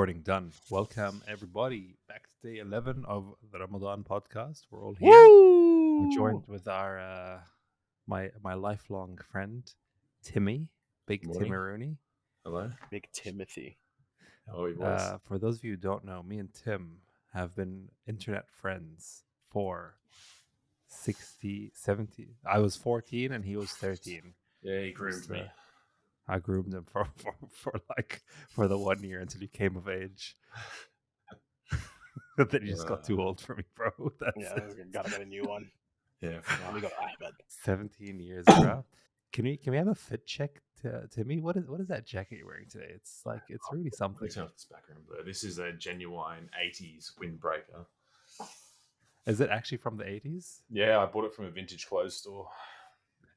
Recording done. Welcome everybody back to day 11 of the Ramadan podcast. We're all here. We're Woo! joined with our my lifelong friend Timmy, Big Morning. Timmeroonie. Hello. Big Timothy. How are you, boys? For those of you who don't know, me and Tim have been internet friends for 60, 70. I was 14 and he was 13. Yeah, he groomed me. I groomed him for the 1 year until he came of age. Then he just got too old for me, bro. Yeah, gotta get a new one. Yeah. Let me go to Ahmed. 17 years, bro. Can we have a fit check, Timmy? What is that jacket you're wearing today? It's really something. Let me turn off this background blur. This is a genuine 80s windbreaker. Is it actually from the 80s? Yeah, I bought it from a vintage clothes store.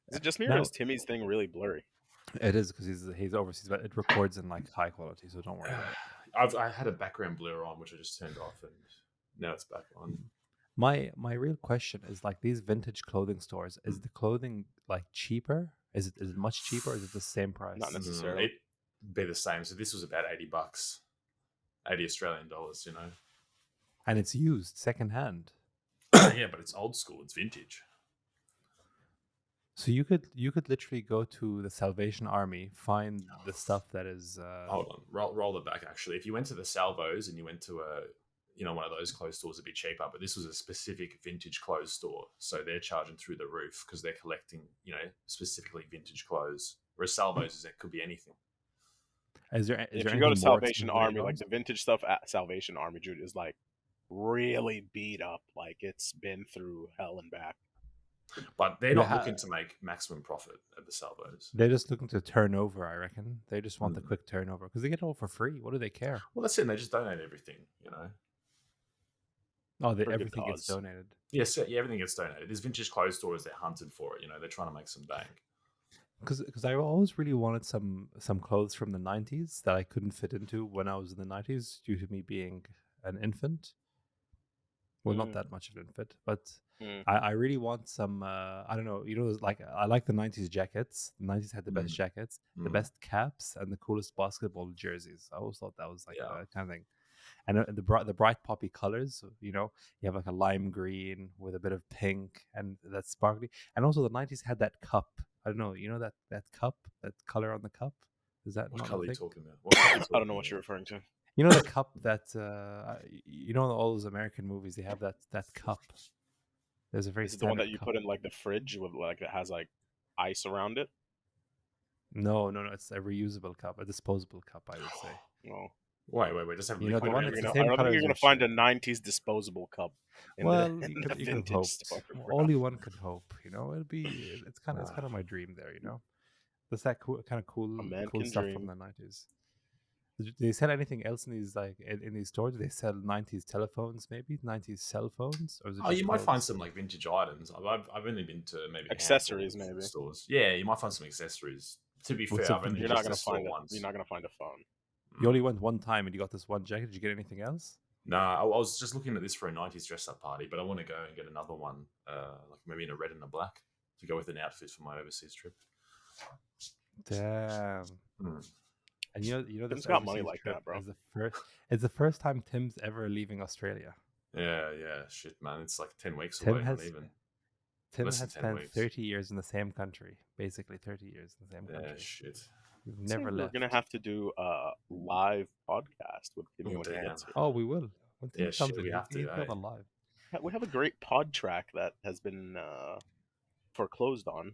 Is it just me or is Timmy's thing really blurry? It is because he's overseas, but it records in like high quality, so don't worry about it. I had a background blur on, which I just turned off, and now it's back on. My real question is, like, these vintage clothing stores, is the clothing like cheaper? Is it much cheaper, or is it the same price? Not necessarily. It'd be the same. So this was about $80, 80 Australian dollars, you know. And it's used secondhand. Yeah, but it's old school. It's vintage. So you could literally go to the Salvation Army, find the stuff that is. Hold on, roll it back. Actually, if you went to the Salvos and you went to one of those clothes stores, it'd be cheaper. But this was a specific vintage clothes store, so they're charging through the roof because they're collecting, specifically vintage clothes. Whereas Salvos it could be anything. If you go to Salvation Army, like the vintage stuff at Salvation Army, Jude, is like really beat up. Like it's been through hell and back. But they're not looking to make maximum profit at the Salvos. They're just looking to turn over, I reckon. They just want the quick turnover because they get it all for free. What do they care? Well, that's it. They just donate everything, Oh, everything gets donated. Yes, yeah, everything gets donated. These vintage clothes stores, they're hunted for it. They're trying to make some bank. Because I always really wanted some clothes from the 90s that I couldn't fit into when I was in the 90s due to me being an infant. Well, not that much of an infant, but I really want some, I don't know, like I like the 90s jackets. The 90s had the best jackets, the best caps, and the coolest basketball jerseys. I always thought that was like a kind of thing. And the bright poppy colors, you have like a lime green with a bit of pink and that sparkly. And also the 90s had that cup. I don't know, that cup, that color on the cup? Is that what not color are you thing? talking about? I don't know what you're referring to. You know the cup that in all those American movies they have that cup. There's a very Is it the one that you put in like the fridge with like it has like ice around it? No, it's a reusable cup, a disposable cup, I would say. No. Wait. Just have the one I that's don't the same think color you're as gonna find a '90s disposable cup. You can hope. Only one can hope. It's kind of my dream there. That's that cool stuff dream. from the 90s. Do they sell anything else in these in these stores? Do they sell 90s telephones, maybe 90s cell phones? Or is it you might find some like vintage items. I've only been to maybe accessories, maybe stores. Yeah, you might find some accessories. To be fair, you're not gonna find a phone. You only went one time and you got this one jacket. Did you get anything else? No, I was just looking at this for a 90s dress-up party, but I want to go and get another one, like maybe in a red and a black, to go with an outfit for my overseas trip. Damn. And Tim's got money like that, bro. It's the first time Tim's ever leaving Australia. Yeah, shit, man. It's like 10 weeks away, not even. Tim has spent 30 years in the same country, basically 30 years in the same country. Yeah, shit. We've never left. We're gonna have to do a live podcast with Timmy when he gets here. Oh, we will. We have to. Live. We have a great pod track that has been foreclosed on.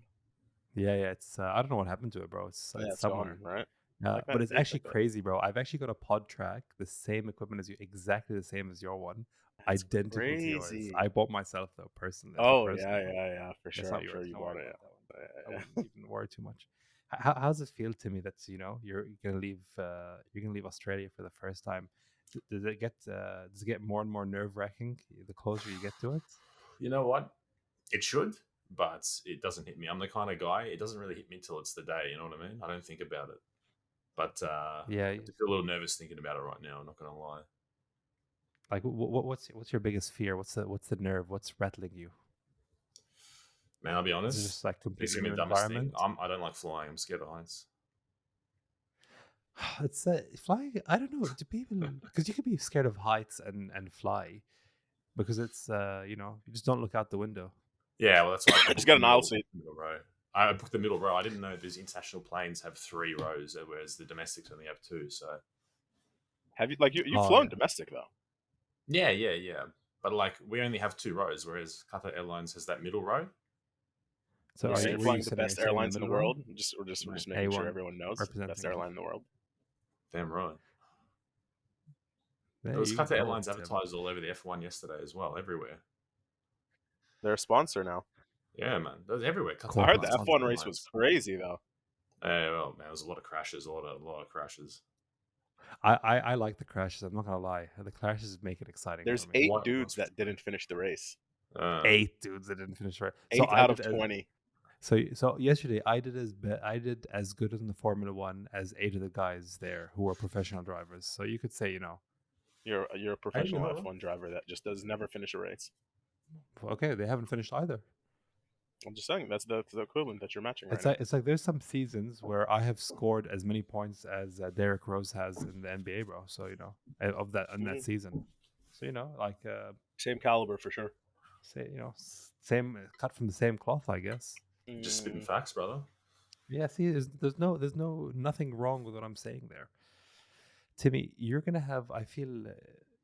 Yeah. It's I don't know what happened to it, bro. It's somewhere, gone, right? But it's actually crazy, bro. I've actually got a pod track, the same equipment as you, exactly the same as your one. That's identical crazy. to yours. I bought myself though personally. Yeah, for sure. I'm sure you bought it. I wouldn't even worry too much. How does it feel to me that you're gonna leave Australia for the first time? Does it get more and more nerve-wracking the closer you get to it? You know what? It should, but it doesn't hit me. I'm the kind of guy, it doesn't really hit me until it's the day, you know what I mean? I don't think about it. But I feel a little nervous thinking about it right now, I'm not going to lie. Like, what's your biggest fear? What's the nerve? What's rattling you? Man, I'll be honest. It's just like it's completely the dumbest thing. I don't like flying. I'm scared of heights. It's flying. I don't know. Do people? Because you could be scared of heights and fly because it's you just don't look out the window. Yeah, well, that's why I Just got an aisle seat. middle row. I booked the middle row. I didn't know these international planes have 3 rows, whereas the domestics only have 2. So Have you you've Oh, flown yeah. domestic though? yeah. But like we only have 2 rows, whereas Qatar Airlines has that middle row. So Yeah, So so you're were flying you the sitting? best You're sitting in airlines in the middle row? world. We're just making sure A1 everyone knows best representing. airline in the world. Damn right. There There was you Qatar go, Airlines Tim. advertised all over the F1 yesterday as well, everywhere. They're a sponsor now. Yeah, man, there's everywhere. Qatar I heard the Airlines, F1 race was crazy though. well, man, there was a lot of crashes, a lot of crashes. I like the crashes. I'm not gonna lie. The crashes make it exciting. There's for me. 8 What- dudes that didn't finish the race. 8 dudes that didn't finish right. 8 out of 20. So yesterday I did as good in the Formula One as 8 of the guys there who were professional drivers. So you could say, You're a professional know. F1 driver that just does never finish a race. okay, they haven't finished either. I'm just saying that's the equivalent that you're matching right It's like there's some seasons where I have scored as many points as Derek Rose has in the NBA, bro. So of that in that season. So like now. Same caliber for sure. say same cut from the same cloth, I guess. Just spitting facts, brother. Yeah, see, there's nothing wrong with what I'm saying there. Timmy, you're gonna have. I feel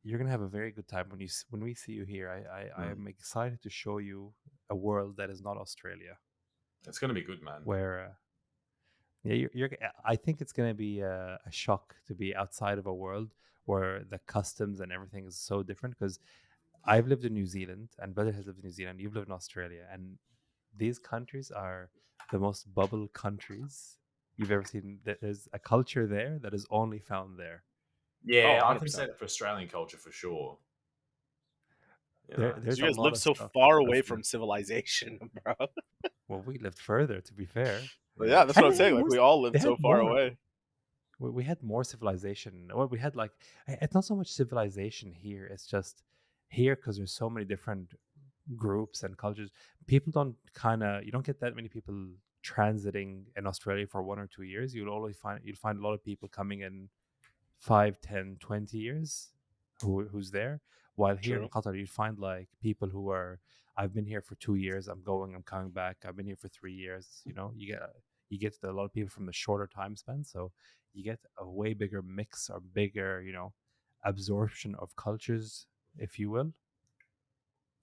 you're gonna have a very good time when we see you here. I am excited to show you a world that is not Australia. It's gonna be good, man. Where, yeah, I think it's gonna be a shock to be outside of a world where the customs and everything is so different. Because I've lived in New Zealand, and brother has lived in New Zealand. You've lived in Australia, and these countries are the most bubble countries you've ever seen. There's a culture there that is only found there. Yeah, Oh, I can 100%. say that for Australian culture for sure. There's You a guys lot live of so stuff far away that's from civilization, bro. well, we lived further, to be fair. But yeah, that's what I'm And they saying. had Like more we ci- all they lived so had far more. away. We had more civilization. Well, we had like it's not so much civilization here. It's just here because there's so many different groups and cultures. People don't you don't get that many people transiting in Australia for 1 or 2 years. You'll find a lot of people coming in 5, 10, 20 years who's there. While here in True. Qatar, you find like people who are, I've been here for 2 years, I'm coming back. I've been here for 3 years. You get a lot of people from the shorter time span, so you get a way bigger mix or bigger, absorption of cultures, if you will.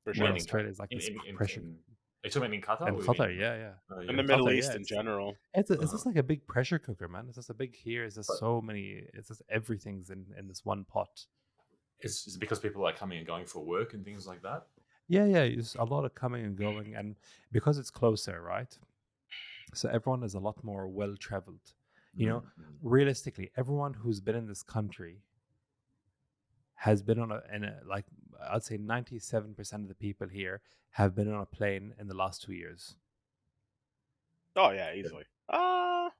For Where sure. Australia is like this pressure. Are you talking about in Qatar? And or you Qatar, mean- yeah. Oh, In yeah. the Middle Qatar, East yeah, in general. It's just like a big pressure cooker, man. It's just a big here. It's just But- so many. It's just everything's in this one pot. Is it because people are coming and going for work and things like that? Yeah. It's a lot of coming and going, and because it's closer, right? So everyone is a lot more well traveled. Mm. Realistically, everyone who's been in this country has been like I'd say 97% of the people here have been on a plane in the last 2 years. Oh yeah, easily. No.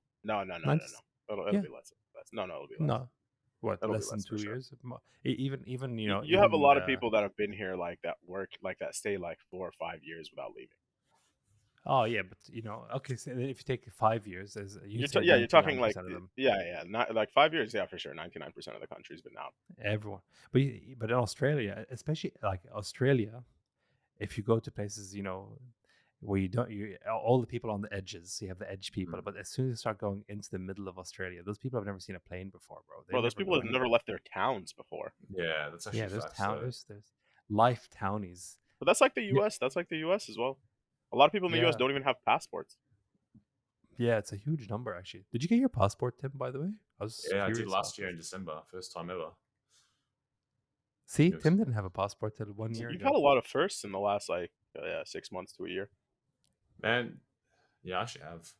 It'll Yeah. be less. No, it'll be less. No, what It'll be less than less for 2 sure. years? Even You have a lot of people that have been here like that work like that stay like 4 or 5 years without leaving. Oh yeah, but okay. So if you take 5 years, as You're say talking like 99% of them, not like 5 years, yeah, for sure. 99% of the country's been out. everyone. But in Australia, especially like Australia, if you go to places where all the people on the edges, you have the edge people. But as soon as you start going into the middle of Australia, those people have never seen a plane before, bro. Bro, those people have never left their towns before. Yeah, that's actually there's facts, there's life townies. But that's like the US. That's like the US as well. A lot of people in the US Yeah. don't even have passports. Yeah, it's a huge number actually. Did you get your passport, Tim? By the way, I was Yeah, I did curious last about year this. in December, first time ever. See, Yes. Tim didn't have a passport till 1 year You've ago. had a lot of firsts in the last 6 months to a year. Man, yeah, I should have.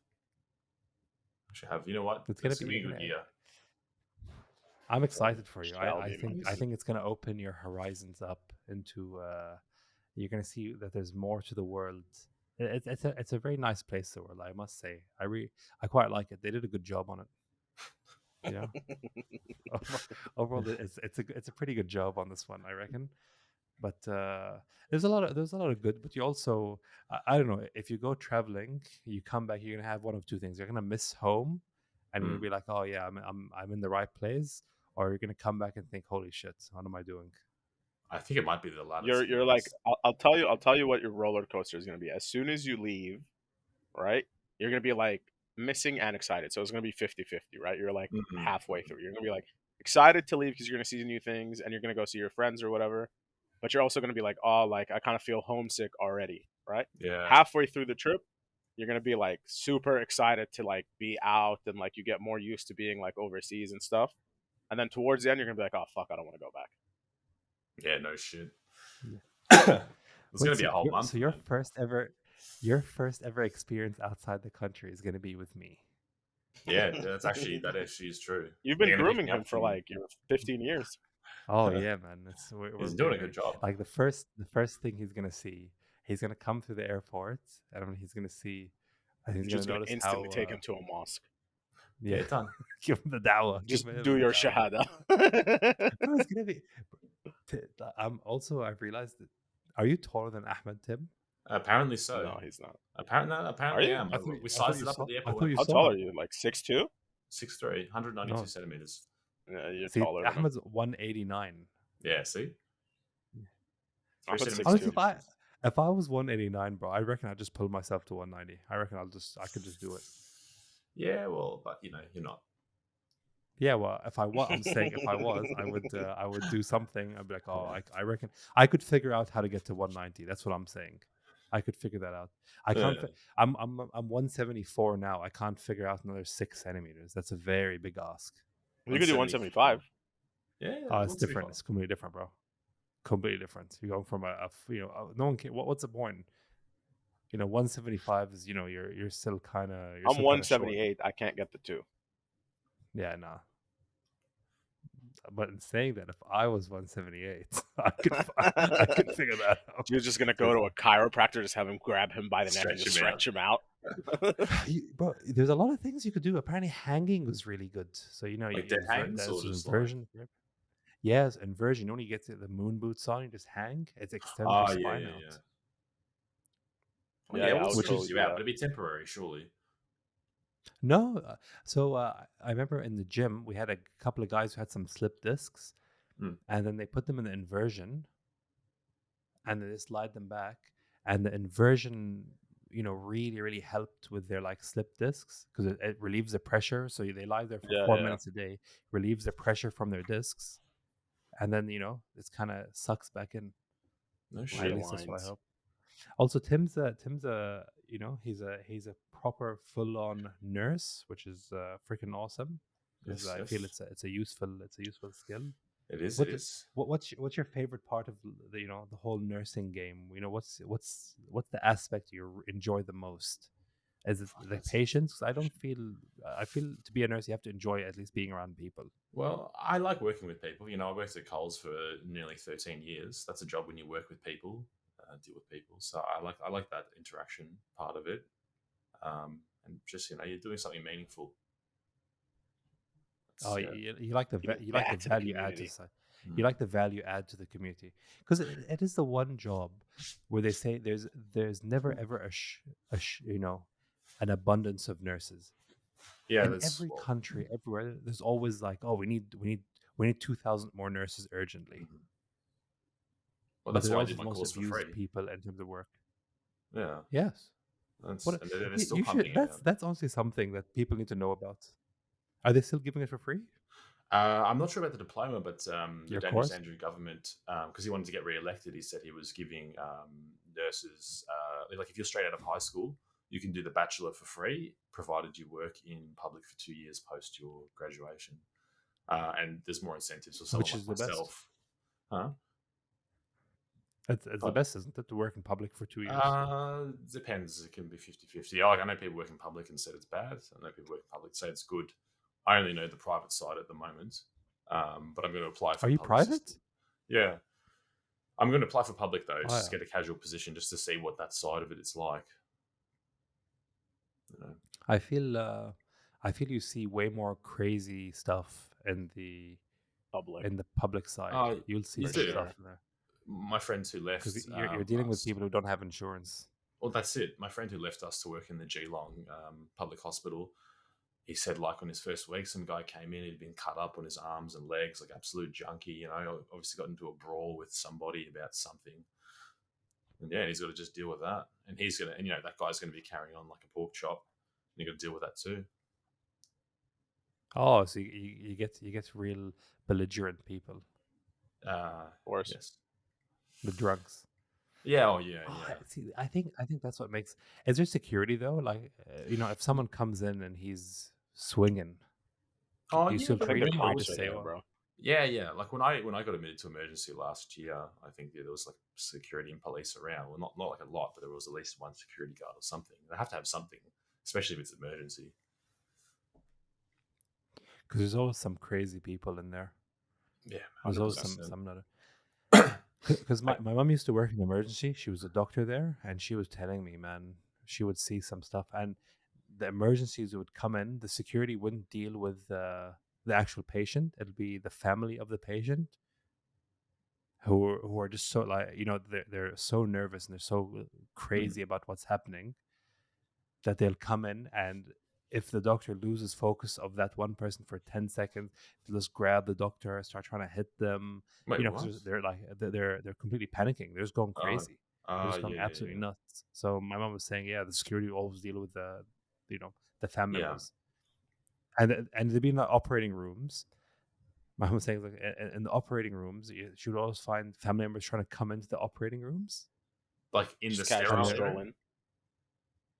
You know what? It's gonna It's be a good year. I'm excited for you. Shall I be, think man. I think it's going to open your horizons up into. You're going to see that there's more to the world. It's a very nice place to world, I must say. I quite like it. They did a good job on it. Overall, it's a pretty good job on this one, I reckon. But there's a lot of good. But you also, I don't know, if you go traveling, you come back, you're gonna have one of two things. You're gonna miss home, and you're gonna be like, oh yeah, I'm in the right place, or you're gonna come back and think, holy shit, what am I doing? I think it might be the latter. You're like, I'll tell you what your roller coaster is going to be. As soon as you leave, right, you're going to be like missing and excited. So it's going to be 50-50, right? You're like halfway through. You're going to be like excited to leave because you're going to see new things and you're going to go see your friends or whatever. But you're also going to be like, oh, like I kind of feel homesick already, right? Yeah. Halfway through the trip, you're going to be like super excited to like be out and like you get more used to being like overseas and stuff. And then towards the end, you're going to be like, oh, fuck, I don't want to go back. Yeah, no shit. Yeah. It's going to be a whole month. So your first ever experience outside the country is going to be with me. Yeah, that actually is true. You've been grooming him for like 15 years. Oh yeah, man. He's doing a good job. Like the first thing he's gonna see, he's gonna come to the airport, and he's gonna see, and he's just gonna notice instantly take him to a mosque. Yeah, done. Give him the dawah. Just do your shahada. No, it's gonna be. I've realized that. Are you taller than Ahmed, Tim? Apparently so. No, he's not. Apparently, I am. We sized it up at the airport. How tall are you? Like 6'2"? 6'3", 192 centimeters. Yeah, you're see, taller. Ahmed's 189. Yeah, see. Honestly, if I was 189, bro, I reckon I'd just pull myself to 190. I reckon I could just do it. Yeah, well, but you're not. Yeah, well, I'm saying if I was, I would do something. I'd be like, oh, I reckon I could figure out how to get to 190. That's what I'm saying. I could figure that out. I can't. I'm 174 now. I can't figure out another 6 centimeters. That's a very big ask. You could do 175. Yeah, it's different. It's completely different, bro. Completely different. You're going from no one can. What's the point? 175 is you're still kind of. I'm 178. I can't get the 2. Yeah, nah. But in saying that, if I was 178, I could figure that out. You're just gonna go to a chiropractor, just have him grab him by the neck and just stretch him out. Bro, there's a lot of things you could do. Apparently, hanging was really good. So like dead hangs or just inversion. Like... Yes, inversion. When you get to the moon boots on, you just hang. It extends your spine out. Well, which is you out, but it'd be temporary, surely. No, so I remember in the gym we had a couple of guys who had some slip discs, and then they put them in the inversion, and then they slide them back, and the inversion, really, really helped with their like slip discs because it relieves the pressure. So they lie there for 4 minutes a day, relieves the pressure from their discs, and then it's kind of sucks back in. No shit. At least that's what I hope. Also, Tim's a he's a proper full-on nurse, which is freaking awesome. Yes, I feel it's a useful skill. It is. What's your favorite part of the the whole nursing game? What's the aspect you enjoy the most? Is it the patients? I feel to be a nurse you have to enjoy at least being around people. Well, I like working with people. I worked at Coles for nearly 13 years. That's a job when you work with people. Deal with people, so I like that interaction part of it, and just you're doing something meaningful. You like the value add to you like the value add to the community because it is the one job where they say there's never ever an abundance of nurses. Yeah, in every country, everywhere, there's always like, oh, we need 2,000 more nurses urgently. Mm-hmm. Well, that's why I did my most course for free. People in terms of work. Yeah. Yes. That's honestly something that people need to know about. Are they still giving it for free? I'm not sure about the diploma, but the Daniel Andrew government, because he wanted to get re-elected, he said he was giving nurses, like if you're straight out of high school, you can do the bachelor for free, provided you work in public for 2 years post your graduation. And there's more incentives for someone like myself. Huh? It's the best, isn't it, to work in public for 2 years? Depends. It can be 50-50. I know people work in public and said it's bad. I know people work in public and say it's good. I only know the private side at the moment, but I'm going to apply for. Are you private? System. Yeah, I'm going to apply for public though, just get a casual position, just to see what that side of it's like. I feel you see way more crazy stuff in the public side. You'll see stuff in there. My friends who left, because you're dealing with people who don't have insurance. Well, that's it. My friend who left us to work in the Geelong public hospital, he said like on his first week, some guy came in, he'd been cut up on his arms and legs, like absolute junkie, you know, obviously got into a brawl with somebody about something. And yeah, he's got to just deal with that. And he's going to, and you know, that guy's going to be carrying on like a pork chop. And you got to deal with that too. Oh, so you get real belligerent people, Of course. Yes. the drunks. Yeah. Oh, yeah. Oh, Yeah. see, I think that's what makes. Is there security though? Like, if someone comes in and he's swinging, Oh, do you yeah. still I think treat the him, or you cops just are say, there, "Well, bro. Yeah, yeah. Like when I got admitted to emergency last year, I think there was like security and police around. Well, not like a lot, but there was at least one security guard or something. They have to have something, especially if it's emergency. because there's always some crazy people in there. Yeah, There's always 100%. some not." Because my mom used to work in emergency. She was a doctor there, and she was telling me, man, she would see some stuff, and the emergencies would come in. The security wouldn't deal with the actual patient. It'll be the family of the patient who are just so, like, they're so nervous and they're so crazy about what's happening that they'll come in, and if the doctor loses focus of that one person for 10 seconds, they'll just grab the doctor, start trying to hit them, Wait, what? because they're like they're completely panicking. They're just going crazy. They're just Yeah, going yeah, absolutely yeah. nuts. So my mom was saying, yeah, the security always deal with the Yeah, families, and they've been in the operating rooms. My mom was saying, like, in the operating rooms, she would always find family members trying to come into the operating rooms, like in Just the casually sterile stroll area, in.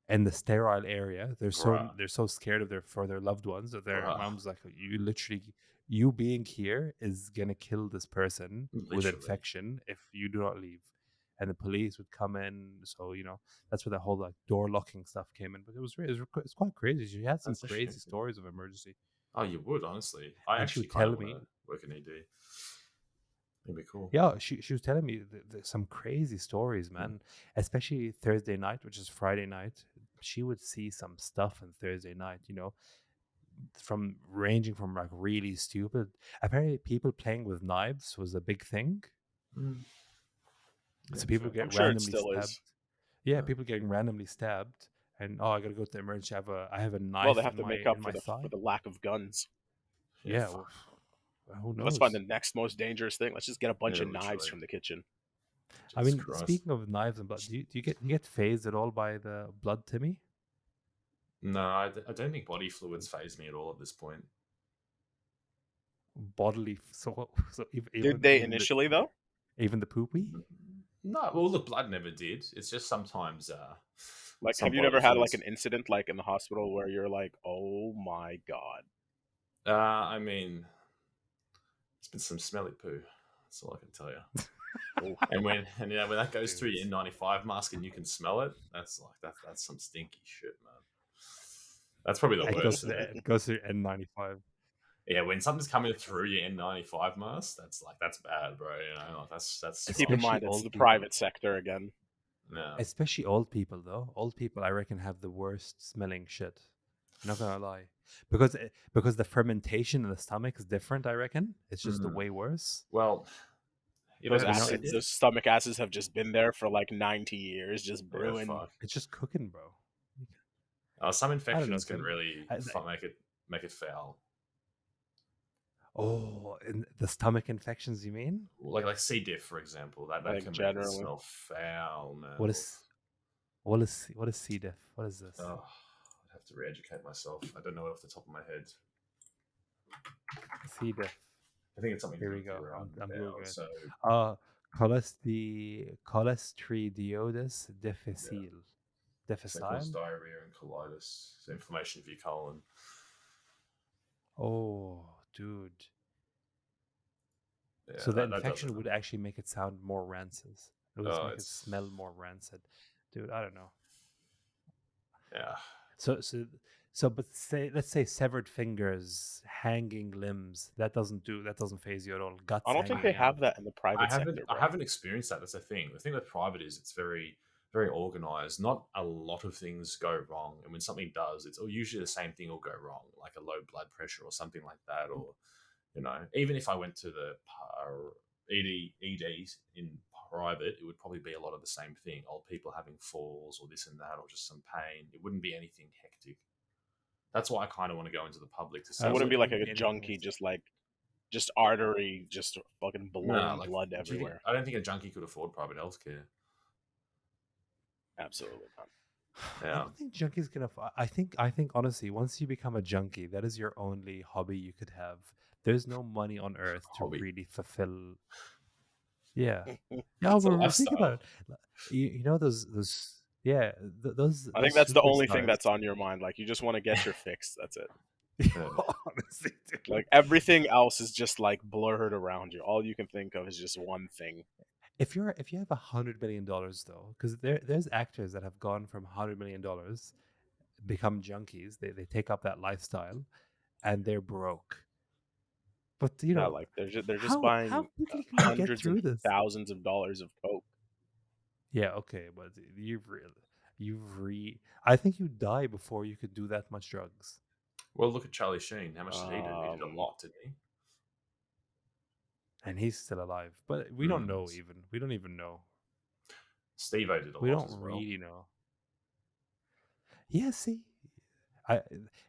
in the sterile area. bruh, They're so scared of their loved ones that their bruh, mom's like, you being here is gonna kill this person with literally. infection if you do not leave. And the police would come in, so that's where the whole like door locking stuff came in. But it's quite crazy. She had some That's a shame. crazy stories of emergency, Oh, you would honestly. I and she actually would kind tell of want me, to work in ED. It'd be cool. yeah, she was telling me some crazy stories, man. Especially Thursday night, which is Friday night. She would see some stuff on Thursday night, from ranging from like really stupid. Apparently, people playing with knives was a big thing. Mm. So Yeah, people fair. I'm get sure it randomly still stabbed. is. Yeah, Yeah. people getting randomly stabbed, and I gotta go to the emergency. I have a Well, they knife have in to my make up for thigh. the lack of guns. Yeah, Yeah, fuck. who Let's find the knows? next most dangerous thing. Let's just get a bunch Yeah, of knives literally. from the kitchen. I Jesus mean, Christ. speaking of knives and blood, do you get phased at all by the blood, Timmy? No, I don't think body fluids phase me at all at this point. Bodily, so Did they initially though? even the poopy. No, well, look, blood never did. It's just sometimes Like, some have you bodily never had like fluids. an incident like in the hospital where you're like, oh my god? I mean, it's been some smelly poo. That's all I can tell you. Oh, And when that goes through your Dude. N95 mask and you can smell it, that's some stinky shit, man. That's probably the It goes worst. to it goes to N95. Yeah, when something's coming through your N95 mask, that's bad, bro. Like, that's keep in strong. Especially mind it's old the people. private sector again. Yeah. Especially old people, though. Old people, I reckon, have the worst smelling shit. Not gonna lie, because the fermentation in the stomach is different. I reckon it's just Mhm. way worse. Well, you ever Those had a C acids, diff? those stomach acids have just been there for like 90 years, just Yeah, brewing. fuck. It's just cooking, bro. Some I don't know, infections can Tim. really make it foul. Oh, and the stomach infections, you mean? Like C diff, for example, that Like can make it generally, smell foul, man. What is what is C diff? What is this? Oh, I'd have to re-educate myself. I don't know it off the top of my head. C diff. I think it's something Here to we do with go. your I'm bowel. googling. So Cholestridioides difficile. so it causes Difficile. diarrhea and colitis, so inflammation of your colon. Oh, dude. Yeah, So the that does it. infection would actually make it sound more rancid. It would just make it It's smell more rancid. Dude, I don't know. yeah. But let's say severed fingers, hanging limbs. That doesn't phase you at all. Guts I don't think hanging they out. have that in the private sector, I bro. haven't experienced that. That's the thing. The thing with private is it's very very organized. Not a lot of things go wrong, and when something does, it's usually the same thing will go wrong, like a low blood pressure or something like that, or even if I went to the ED in private, it would probably be a lot of the same thing. Old people having falls or this and that, or just some pain. It wouldn't be anything hectic. That's why I kind of want to go into the public to see. I wouldn't be like wouldn't a be anything junkie, exciting. just artery, just fucking No, blowing like blood everywhere. I don't think a junkie could afford private healthcare. Absolutely not. I Yeah. don't think junkies can afford. I think honestly, once you become a junkie, that is your only hobby you could have. There's no money on earth to Hobby. really fulfill. Yeah, yeah. It's a But think about lifestyle. it. You know those yeah those. I think that's the only thing that's on your mind. Like, you just want to get your fix. That's it. Honestly, dude. Like, everything else is just like blurred around you. All you can think of is just one thing. If you have $100 million though, because there's actors that have gone from $100 million, become junkies. They take up that lifestyle, and they're broke. But you Yeah, know, like they're just how buying quickly can you get hundreds and through this? thousands of dollars of coke. Yeah, okay, but I think you'd die before you could do that much drugs. Well, look at Charlie Sheen. How much did he do? He did a lot, didn't he? And he's still alive, but we don't know. Even we don't even know. Steve-O did a We lot don't as well. really know. Yeah, see,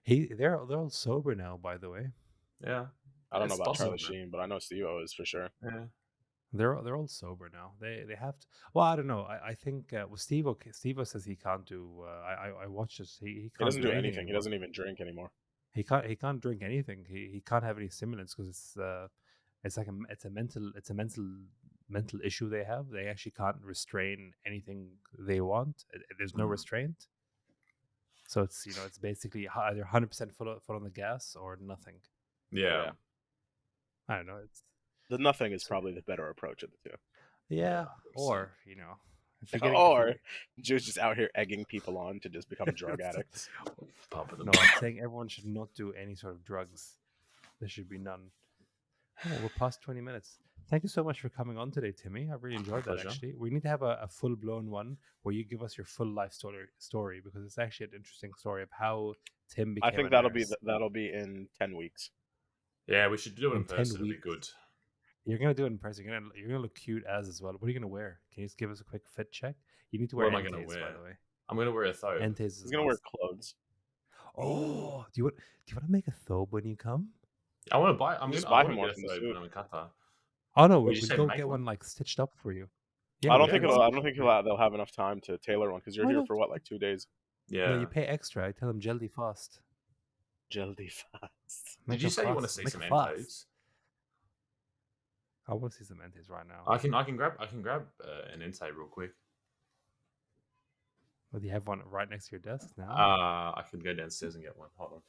they're all sober now. By the way, Yeah, I don't know It's about possible, Charlie man. Sheen, but I know Steve-O is for sure. Yeah. they're all sober now. They have to. Well, I don't know. I think with Steve-O says he can't do. I watched this. He He can't doesn't do anything. anymore. He doesn't even drink anymore. He can't drink anything. He can't have any stimulants because it's like it's a mental issue they have. They actually can't restrain anything they want. There's no restraint. So it's it's basically either 100% foot on the gas or nothing. Yeah. I don't know. It's The nothing is probably the better approach of the two. yeah. Or if you're getting Or Joe's just out here egging people on to just become drug addicts. No, I'm saying everyone should not do any sort of drugs. There should be none. Oh, we're past 20 minutes. Thank you so much for coming on today, Timmy. I really enjoyed that, actually. We need to have a full-blown one where you give us your full life story because it's actually an interesting story of how Tim became I think that'll be in 10 weeks. Yeah, we should do it in 10 person. It'll weeks. be good. You're going to do it in person. You're going to look cute as well. What are you going to wear? Can you just give us a quick fit check? You need to wear What am I going to entays, wear? by the way. I'm going to wear a thobe. Entays. He's going to wear clothes. Oh, do you want to make a thobe when you come? I want to buy. I'm Just going buy to him get one a from the thobe suit. when I'm in Qatar. Oh no, Or we'll you say go make get one? one like stitched up for you. I don't think we'll- they'll have enough time to tailor one because you're Why here not? for what, like 2 days? Yeah. No, you pay extra. I tell them jaldi fast. Jaldi fast. Did you say you want to see some entays? I want to see some entays right now. I can grab an entay real quick. Well, do you have one right next to your desk now? I can go downstairs and get one. Hold on.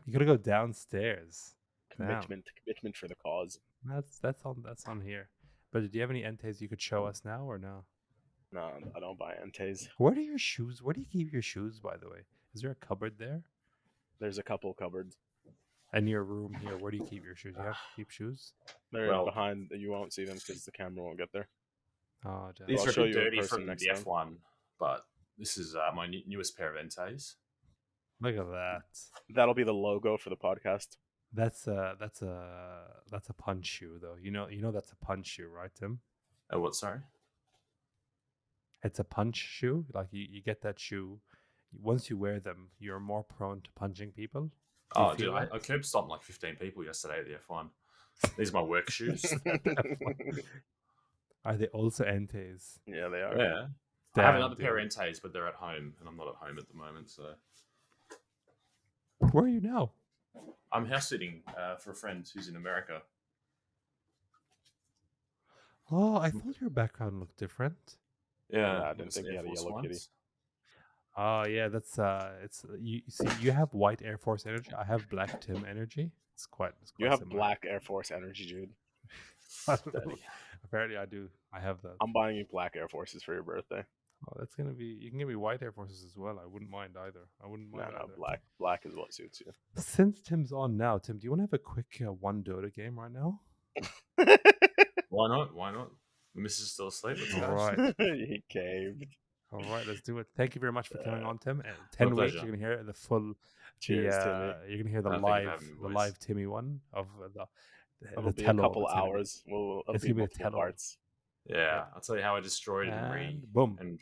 You gotta go downstairs. Commitment for the cause. That's on here. But do you have any entays you could show us now or no? No, I don't buy entays. Where do your shoes? Where do you keep your shoes? By the way, is there a cupboard there? There's a couple cupboards. In your room here, where do you keep your shoes? You have to keep shoes. They're behind. You won't see them because the camera won't get there. Oh, damn. These I'll are a show bit you in dirty person from the next time. F1, but this is my newest pair of entays. Look at that. That'll be the logo for the podcast. That's a punch shoe though. You know that's a punch shoe, right, Tim? Oh, what? Sorry. It's a punch shoe. Like you get that shoe. Once you wear them, you're more prone to punching people. Oh, dude, I curb stomped like 15 people yesterday at the F1. These are my work shoes. Are they also entays? Yeah, they are. Yeah. I have another pair of entays, but they're at home, and I'm not at home at the moment, so. Where are you now? I'm house sitting for a friend who's in America. Oh, I thought your background looked different. Yeah, I didn't think you had a yellow kitty. Oh yeah, that's it's you see you have white Air Force energy. I have black Tim energy. It's quite You have similar. black Air Force energy, Jude. Apparently I do. I have that. I'm buying you black Air Forces for your birthday. Oh, that's gonna be. You can give me white Air Forces as well. I wouldn't mind either. No, black is what suits you. Since Tim's on now, Tim, do you want to have a quick one Dota game right now? Why not? Why not? The missus is still asleep. Let's go. All right. He caved. All right, let's do it. Thank you very much for coming on, Tim. 10 weeks, you're gonna hear the full. Cheers, Timmy. You're gonna hear the Thank you for having me, boys. live Timmy one of the. It'll be a couple hours. It'll It's be gonna be a multiple tell-all. parts. Yeah, I'll tell you how I destroyed it And boom. and